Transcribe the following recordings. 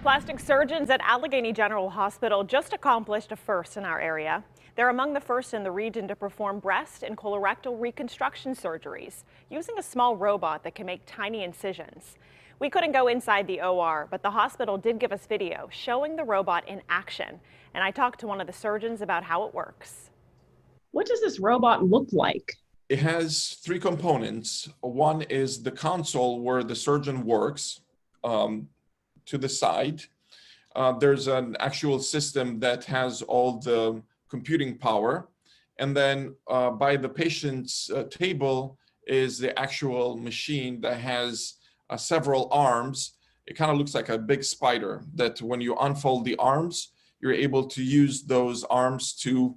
Plastic surgeons at Allegheny General Hospital just accomplished a first in our area. They're among the first in the region to perform breast and colorectal reconstruction surgeries using a small robot that can make tiny incisions. We couldn't go inside the OR, but the hospital did give us video showing the robot in action. And I talked to one of the surgeons about how it works. What does this robot look like? It has three components. One is the console where the surgeon works. To the side, there's an actual system that has all the computing power. And then by the patient's table is the actual machine that has several arms. It kind of looks like a big spider that when you unfold the arms, you're able to use those arms to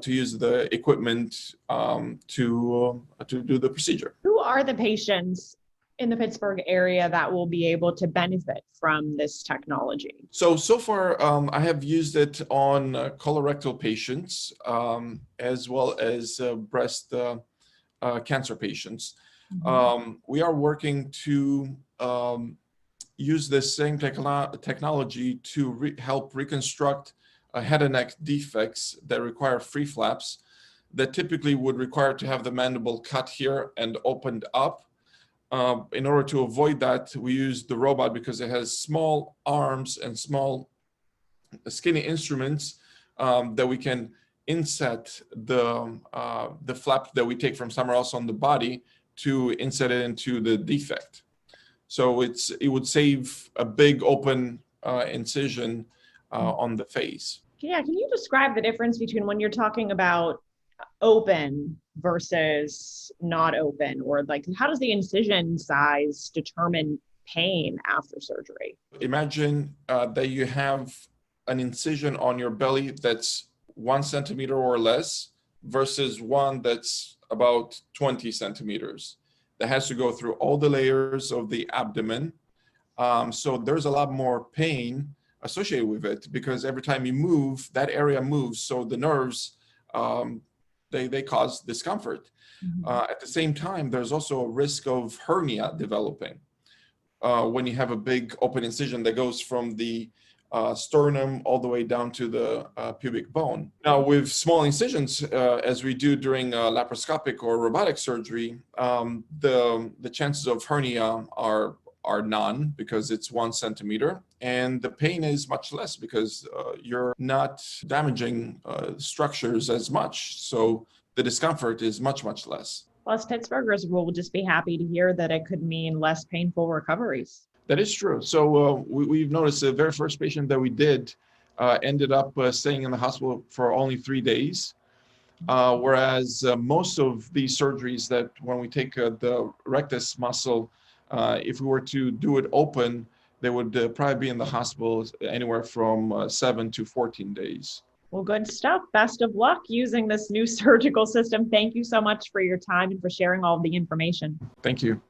use the equipment to do the procedure. Who are the patients in the Pittsburgh area that will be able to benefit from this technology? So far, I have used it on colorectal patients as well as breast cancer patients. Mm-hmm. We are working to use this same technology to help reconstruct head and neck defects that require free flaps that typically would require to have the mandible cut here and opened up. In order to avoid that, we use the robot because it has small arms and small skinny instruments that we can inset the flap that we take from somewhere else on the body to inset it into the defect. So it would save a big open incision on the face. Yeah, can you describe the difference between when you're talking about open versus not open, or like how does the incision size determine pain after surgery? Imagine that you have an incision on your belly that's 1 centimeter or less versus one that's about 20 centimeters. That has to go through all the layers of the abdomen. So there's a lot more pain associated with it because every time you move, that area moves. So the nerves, they cause discomfort. Mm-hmm. At the same time, there's also a risk of hernia developing when you have a big open incision that goes from the sternum all the way down to the pubic bone. Now, with small incisions, as we do during laparoscopic or robotic surgery, the chances of hernia are none because it's 1 centimeter, and the pain is much less because you're not damaging structures as much. So the discomfort is much, much less. Plus, Pittsburghers will just be happy to hear that it could mean less painful recoveries. That is true. So we've noticed the very first patient that we did ended up staying in the hospital for only 3 days. Whereas most of these surgeries that when we take the rectus muscle, if we were to do it open, they would probably be in the hospital anywhere from 7 to 14 days. Well, good stuff. Best of luck using this new surgical system. Thank you so much for your time and for sharing all of the information. Thank you.